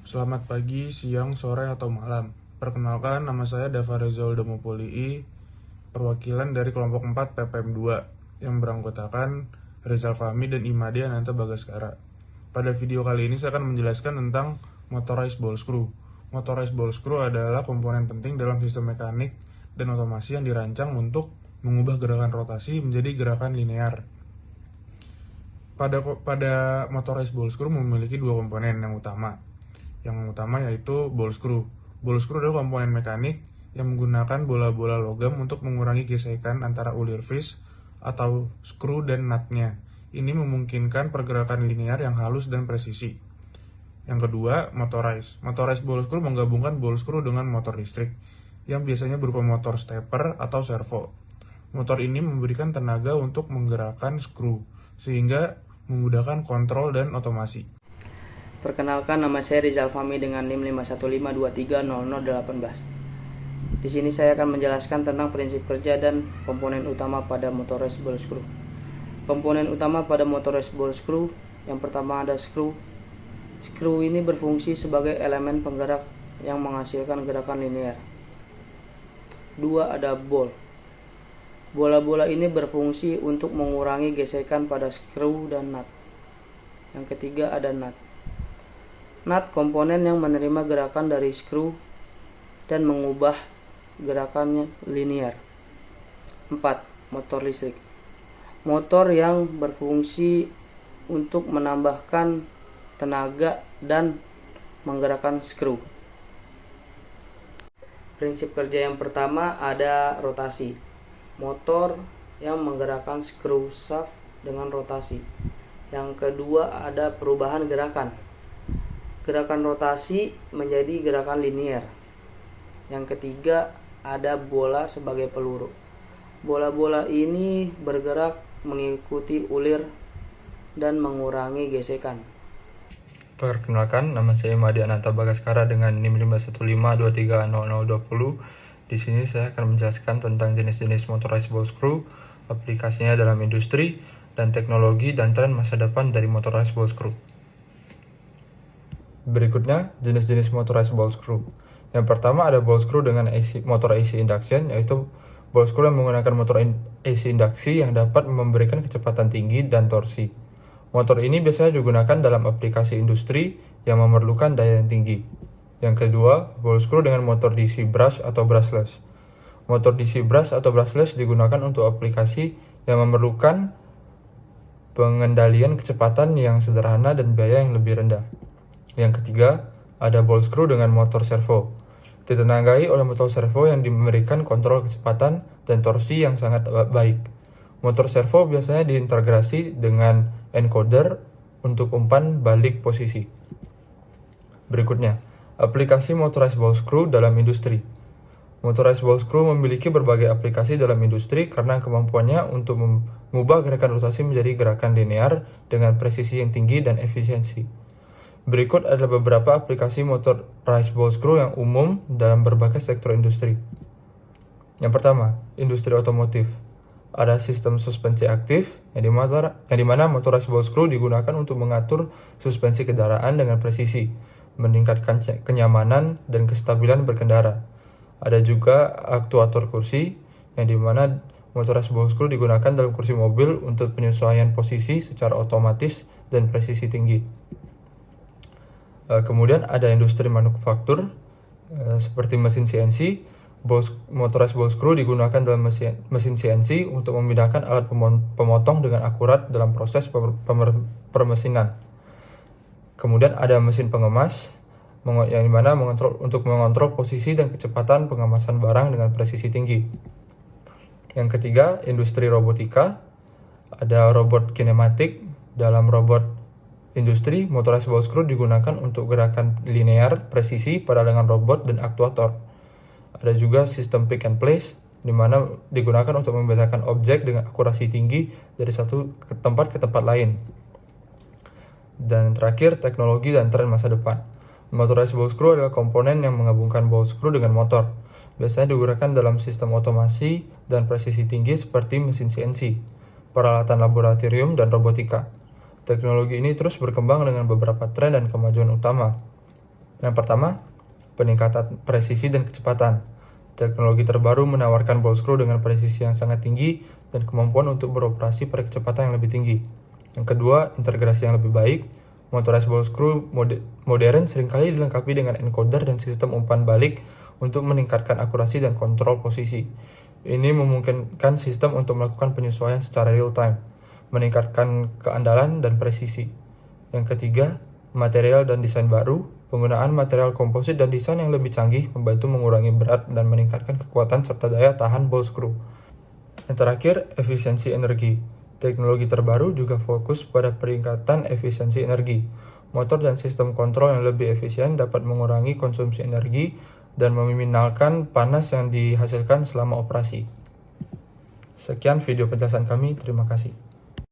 Selamat pagi, siang, sore, atau malam. Perkenalkan, nama saya Dava Rizal Domopolii, perwakilan dari kelompok 4 PPM 2 yang beranggotakan Rizal Fahmi dan Imade Ananta Bagaskara. Pada video kali ini saya akan menjelaskan tentang motorized ball screw. Motorized ball screw adalah komponen penting dalam sistem mekanik dan otomasi yang dirancang untuk mengubah gerakan rotasi menjadi gerakan linear. Pada motorized ball screw memiliki dua komponen yang utama. Yang utama yaitu ball screw. Ball screw adalah komponen mekanik yang menggunakan bola-bola logam untuk mengurangi gesekan antara ulir fish atau screw dan nutnya. Ini memungkinkan pergerakan linear yang halus dan presisi. Yang kedua, motorized. Motorized ball screw menggabungkan ball screw dengan motor listrik yang biasanya berupa motor stepper atau servo. Motor ini memberikan tenaga untuk menggerakkan screw sehingga memudahkan kontrol dan otomasi. Perkenalkan, nama saya Rizal Fahmi dengan NIM 515230018. Di sini saya akan menjelaskan tentang prinsip kerja dan komponen utama pada motorized ball screw. Komponen utama pada motorized ball screw, yang pertama ada screw. Screw ini berfungsi sebagai elemen penggerak yang menghasilkan gerakan linear. Dua, ada ball. Bola-bola ini berfungsi untuk mengurangi gesekan pada screw dan nut. Yang ketiga ada nut. Nut komponen yang menerima gerakan dari screw dan mengubah gerakannya linear. 4. Motor listrik. Motor yang berfungsi untuk menambahkan tenaga dan menggerakkan screw. Prinsip kerja yang pertama ada rotasi. Motor yang menggerakkan screw shaft dengan rotasi. Yang kedua ada perubahan gerakan. Gerakan rotasi menjadi gerakan linear. Yang ketiga ada bola sebagai peluru. Bola-bola ini bergerak mengikuti ulir dan mengurangi gesekan. Perkenalkan, nama saya Imade Ananta Bagaskara dengan NIM 515230020. Di sini saya akan menjelaskan tentang jenis-jenis motorized ball screw, aplikasinya dalam industri, dan teknologi dan tren masa depan dari motorized ball screw. Berikutnya, jenis-jenis motorized ball screw. Yang pertama ada ball screw dengan motor AC induction, yaitu ball screw yang menggunakan motor AC induksi yang dapat memberikan kecepatan tinggi dan torsi. Motor ini biasanya digunakan dalam aplikasi industri yang memerlukan daya yang tinggi. Yang kedua, ball screw dengan motor DC brush atau brushless. Motor DC brush atau brushless digunakan untuk aplikasi yang memerlukan pengendalian kecepatan yang sederhana dan biaya yang lebih rendah. Yang ketiga, ada ball screw dengan motor servo. Ditenagai oleh motor servo yang memberikan kontrol kecepatan dan torsi yang sangat baik. Motor servo biasanya diintegrasi dengan encoder untuk umpan balik posisi. Berikutnya, aplikasi motorized ball screw dalam industri. Motorized ball screw memiliki berbagai aplikasi dalam industri karena kemampuannya untuk mengubah gerakan rotasi menjadi gerakan linear dengan presisi yang tinggi dan efisiensi. Berikut adalah beberapa aplikasi motorized ball screw yang umum dalam berbagai sektor industri. Yang pertama, industri otomotif. Ada sistem suspensi aktif yang dimana motorized ball screw digunakan untuk mengatur suspensi kendaraan dengan presisi, meningkatkan kenyamanan dan kestabilan berkendara. Ada juga aktuator kursi yang dimana motorized ball screw digunakan dalam kursi mobil untuk penyesuaian posisi secara otomatis dan presisi tinggi. Kemudian ada industri manufaktur seperti mesin CNC. Motorized ball screw digunakan dalam mesin CNC untuk memindahkan alat pemotong dengan akurat dalam proses permesinan. Kemudian ada mesin pengemas yang dimana untuk mengontrol posisi dan kecepatan pengemasan barang dengan presisi tinggi. Yang ketiga, industri robotika. Ada robot kinematik. Dalam robot industri, motorized ball screw digunakan untuk gerakan linear presisi pada lengan robot dan aktuator. Ada juga sistem pick and place, di mana digunakan untuk membedakan objek dengan akurasi tinggi dari satu tempat ke tempat lain. Dan terakhir, teknologi dan tren masa depan. Motorized ball screw adalah komponen yang menggabungkan ball screw dengan motor. Biasanya digunakan dalam sistem otomasi dan presisi tinggi seperti mesin CNC, peralatan laboratorium, dan robotika. Teknologi ini terus berkembang dengan beberapa tren dan kemajuan utama. Yang pertama, peningkatan presisi dan kecepatan. Teknologi terbaru menawarkan ball screw dengan presisi yang sangat tinggi dan kemampuan untuk beroperasi pada kecepatan yang lebih tinggi. Yang kedua, integrasi yang lebih baik. Motorized ball screw modern seringkali dilengkapi dengan encoder dan sistem umpan balik untuk meningkatkan akurasi dan kontrol posisi. Ini memungkinkan sistem untuk melakukan penyesuaian secara real time, meningkatkan keandalan dan presisi. Yang ketiga, material dan desain baru. Penggunaan material komposit dan desain yang lebih canggih membantu mengurangi berat dan meningkatkan kekuatan serta daya tahan ball screw. Yang terakhir, efisiensi energi. Teknologi terbaru juga fokus pada peningkatan efisiensi energi. Motor dan sistem kontrol yang lebih efisien dapat mengurangi konsumsi energi dan meminimalkan panas yang dihasilkan selama operasi. Sekian video penjelasan kami, terima kasih.